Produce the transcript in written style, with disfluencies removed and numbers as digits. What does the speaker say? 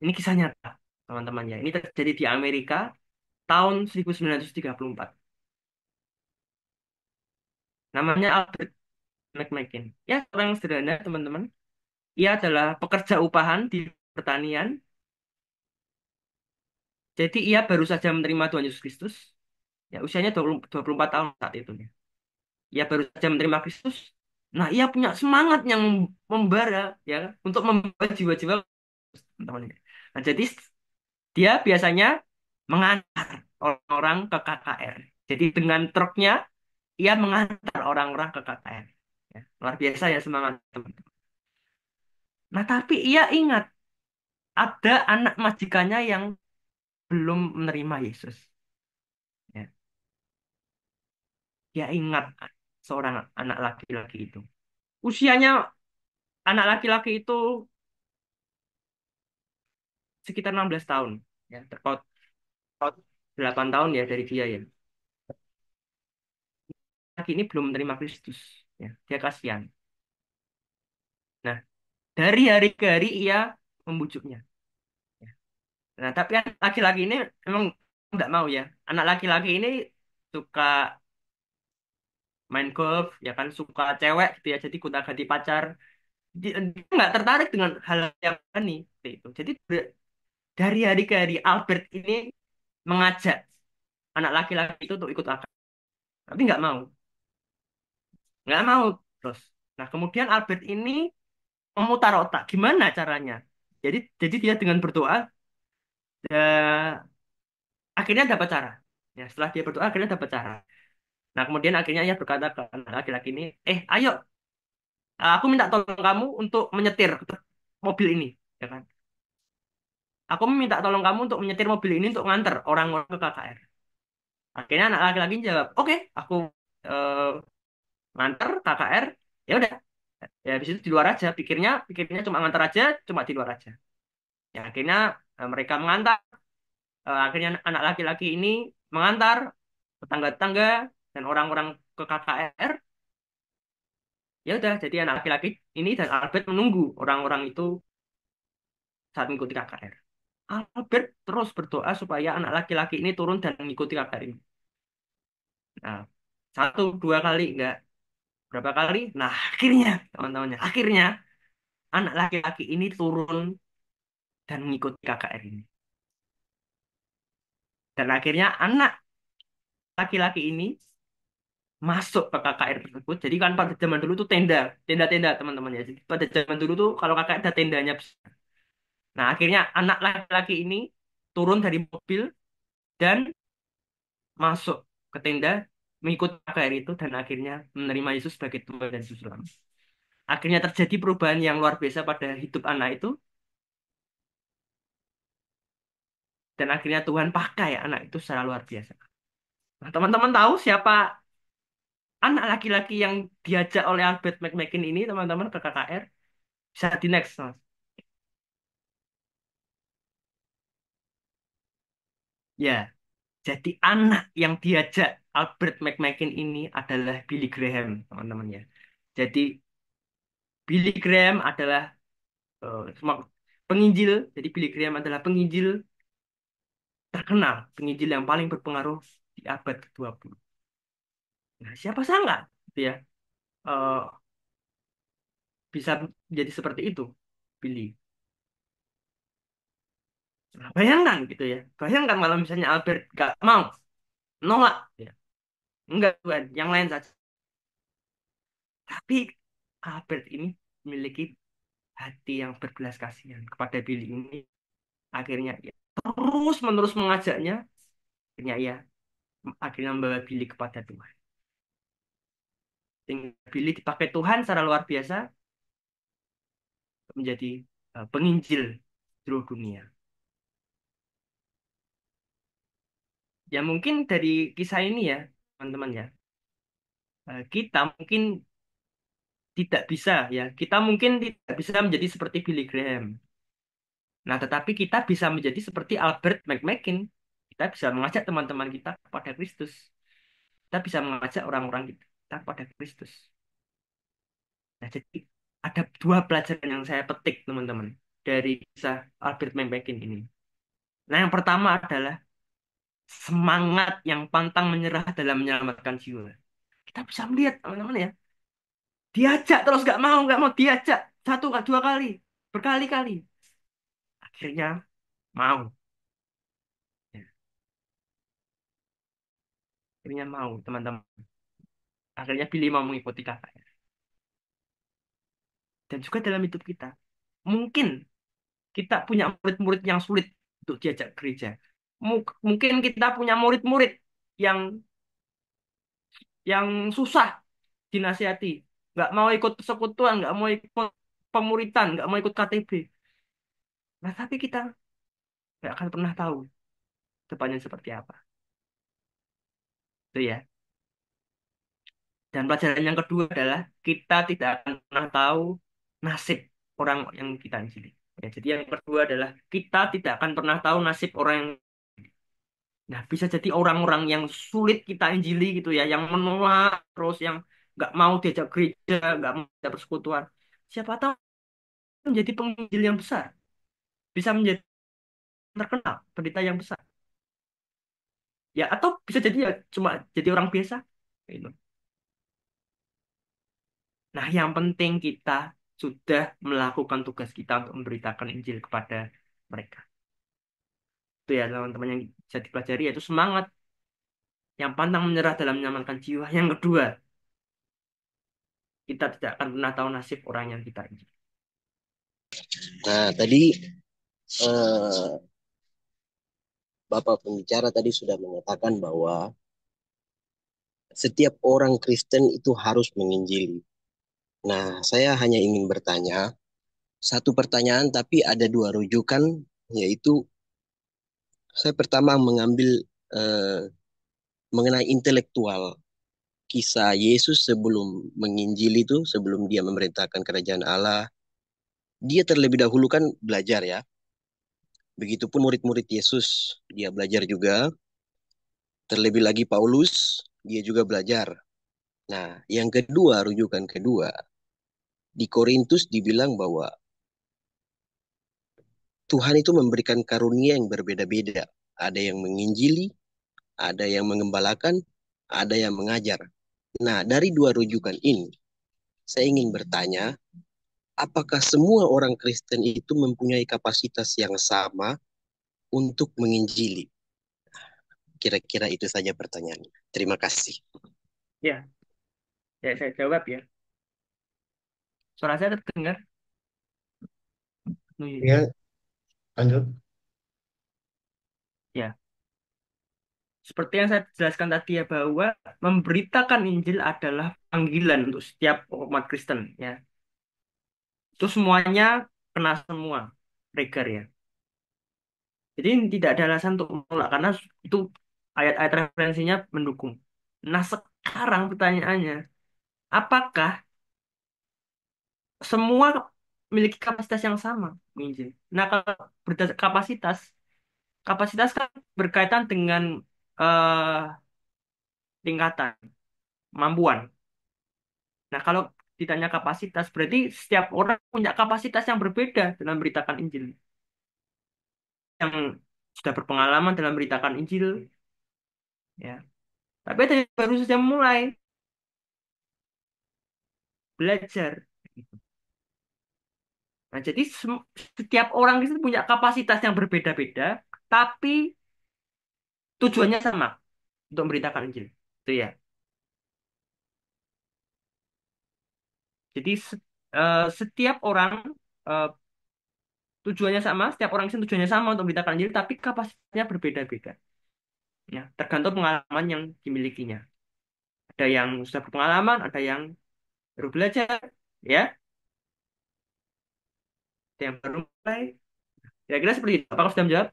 Ini kisah nyata, teman-teman ya. Ini terjadi di Amerika tahun 1934. Namanya Albert McMakin. Ya, orang sederhana, teman-teman. Ia adalah pekerja upahan di pertanian. Jadi ia baru saja menerima Tuhan Yesus Kristus. Ya, usianya 24 tahun saat itu. Ya. Ia baru saja menerima Kristus. Nah, ia punya semangat yang membara ya untuk membawa jiwa-jiwa teman-teman. Nah, jadi dia biasanya mengantar orang-orang ke KKR. Jadi dengan truknya ia mengantar orang-orang ke KKR. Ya, luar biasa ya semangat teman-teman. Nah, tapi ia ingat ada anak majikannya yang belum menerima Yesus. Ya, dia ingat seorang anak laki-laki itu. Usianya anak laki-laki itu sekitar 16 tahun. Ya, terpaut 8 tahun ya dari dia ya. Laki ini belum menerima Kristus. Ya, dia kasihan. Nah, dari hari ke hari ia membujuknya. Ya. Nah, tapi anak laki-laki ini memang nggak mau ya. Anak laki-laki ini suka main golf, ya kan, suka cewek gitu ya. Jadi gonta-ganti pacar. Dia nggak tertarik dengan hal yang ini. Seperti itu. Jadi dari hari ke hari Albert ini mengajak anak laki-laki itu untuk ikut akad. Tapi nggak mau terus. Nah, kemudian Albert ini memutar otak. Gimana caranya? Jadi dia dengan berdoa, akhirnya dapat cara. Ya, setelah dia berdoa, akhirnya dapat cara. Nah, kemudian akhirnya ia berkata ke anak laki-laki ini, ayo, aku minta tolong kamu untuk menyetir mobil ini, ya kan? Aku minta tolong kamu untuk menyetir mobil ini untuk nganter orang-orang ke KKR. Akhirnya anak laki-laki jawab, oke, aku eh, nganter KKR, ya udah. Ya, habis itu di luar aja, pikirnya cuma nganter aja, cuma di luar aja. Ya, akhirnya mereka mengantar. Akhirnya anak laki-laki ini mengantar tetangga-tetangga dan orang-orang ke KKR. Ya udah, jadi anak laki-laki ini dan Albert menunggu orang-orang itu saat mengikuti KKR. Albert terus berdoa supaya anak laki-laki ini turun dan mengikuti KKR ini. Nah, satu, dua kali, enggak. Berapa kali? Nah, akhirnya, teman-temannya, akhirnya anak laki-laki ini turun dan mengikuti KKR ini. Dan akhirnya anak laki-laki ini masuk ke KKR tersebut. Jadi kan pada zaman dulu tuh tenda-tenda teman-teman ya. Jadi pada zaman dulu tuh kalau KKR ada tendanya. Nah, akhirnya anak laki-laki ini turun dari mobil dan masuk ke tenda, mengikuti KKR itu dan akhirnya menerima Yesus sebagai Tuhan dan Juru Selamat. Akhirnya terjadi perubahan yang luar biasa pada hidup anak itu dan akhirnya Tuhan pakai anak itu secara luar biasa. Nah, teman-teman tahu siapa anak laki-laki yang diajak oleh Albert McMakin ini, teman-teman, ke KKR? Bisa di next, Mas. Ya, jadi anak yang diajak Albert McMakin ini adalah Billy Graham, teman-teman ya. Jadi Billy Graham adalah penginjil. Jadi Billy Graham adalah penginjil terkenal, penginjil yang paling berpengaruh di abad ke-20. Nah, siapa sangka gitu ya, eh, bisa menjadi seperti itu, Billy. Nah, bayangkan gitu ya. Bayangkan kalau misalnya Albert gak mau, nolak. Ya. Enggak, Tuhan, yang lain saja. Tapi Albert ini memiliki hati yang berbelas kasihan kepada Billy ini. Akhirnya ya terus menerus mengajaknya. Akhirnya ya akhirnya membawa Billy kepada Tuhan. Sehingga Billy dipakai Tuhan secara luar biasa menjadi penginjil seluruh dunia. Ya mungkin dari kisah ini ya, teman-teman ya, kita mungkin tidak bisa ya, kita mungkin tidak bisa menjadi seperti Billy Graham. Nah, tetapi kita bisa menjadi seperti Albert McMakin. Kita bisa mengajak teman-teman kita kepada Kristus. Kita bisa mengajak orang-orang kita kepada Kristus. Nah, jadi ada dua pelajaran yang saya petik, teman-teman. dari kisah Albert McMakin ini. Nah, yang pertama adalah semangat yang pantang menyerah dalam menyelamatkan jiwa. Kita bisa melihat teman-teman ya, diajak terus nggak mau diajak satu nggak dua kali, berkali-kali, akhirnya mau, ya, akhirnya mau teman-teman, akhirnya pilih mau mengikuti kakaknya. Dan juga dalam hidup kita, mungkin kita punya murid-murid yang sulit untuk diajak gereja. Mungkin kita punya murid-murid yang susah dinasihati, nggak mau ikut persekutuan, nggak mau ikut pemuritan, nggak mau ikut KTB. Nah, tapi kita nggak akan pernah tahu depannya seperti apa. Itu ya. Dan pelajaran yang kedua adalah kita tidak akan pernah tahu nasib orang yang kita injili. Ya, jadi yang kedua adalah kita tidak akan pernah tahu nasib orang yang, nah, bisa jadi orang-orang yang sulit kita injili gitu ya, yang menolak terus, yang nggak mau diajak gereja, nggak mau diajak persekutuan. Siapa tahu menjadi penginjil yang besar, bisa menjadi terkenal, pendeta yang besar. Ya, atau bisa jadi ya cuma jadi orang biasa. Gitu. Nah, yang penting kita sudah melakukan tugas kita untuk memberitakan Injil kepada mereka. Itu ya teman-teman yang bisa dipelajari, yaitu semangat yang pantang menyerah dalam menyelamatkan jiwa. Yang kedua, kita tidak akan pernah tahu nasib orang yang kita Injil. Nah, tadi eh, Bapak pembicara tadi sudah mengatakan bahwa setiap orang Kristen itu harus menginjili. Nah, saya hanya ingin bertanya, satu pertanyaan tapi ada dua rujukan, yaitu saya pertama mengambil eh, mengenai intelektual. Kisah Yesus sebelum menginjili itu, sebelum dia memerintahkan kerajaan Allah, dia terlebih dahulu kan belajar ya. Begitupun murid-murid Yesus, dia belajar juga. Terlebih lagi Paulus, dia juga belajar. Nah, yang kedua, rujukan kedua, di Korintus dibilang bahwa Tuhan itu memberikan karunia yang berbeda-beda. Ada yang menginjili, ada yang mengembalakan, ada yang mengajar. Nah, dari dua rujukan ini, saya ingin bertanya, apakah semua orang Kristen itu mempunyai kapasitas yang sama untuk menginjili? Kira-kira itu saja pertanyaannya. Terima kasih. Ya, saya jawab ya. Suara saya terdengar? Nuh. Ya, lanjut. Ya, seperti yang saya jelaskan tadi ya, bahwa memberitakan Injil adalah panggilan untuk setiap umat Kristen ya. Itu semuanya kena semua trigger ya. Jadi tidak ada alasan untuk menolak karena itu ayat-ayat referensinya mendukung. Nah, sekarang pertanyaannya, apakah semua memiliki kapasitas yang sama menginjil? Nah, kalau kapasitas, kapasitas kan berkaitan dengan eh, tingkatan kemampuan. Nah, kalau ditanya kapasitas, berarti setiap orang punya kapasitas yang berbeda dalam memberitakan Injil. Yang sudah berpengalaman dalam memberitakan Injil, ya. Tapi ada yang baru saja mulai belajar. Nah, jadi setiap orang itu punya kapasitas yang berbeda-beda, tapi tujuannya sama untuk memberitakan Injil. Itu ya. Jadi setiap orang eh, tujuannya sama, setiap orang itu tujuannya sama untuk memberitakan Injil, tapi kapasitasnya berbeda-beda. Ya, tergantung pengalaman yang dimilikinya. Ada yang sudah berpengalaman, ada yang baru belajar, ya, ada yang baru mulai. Kira-kira seperti itu. Apakah sudah menjawab?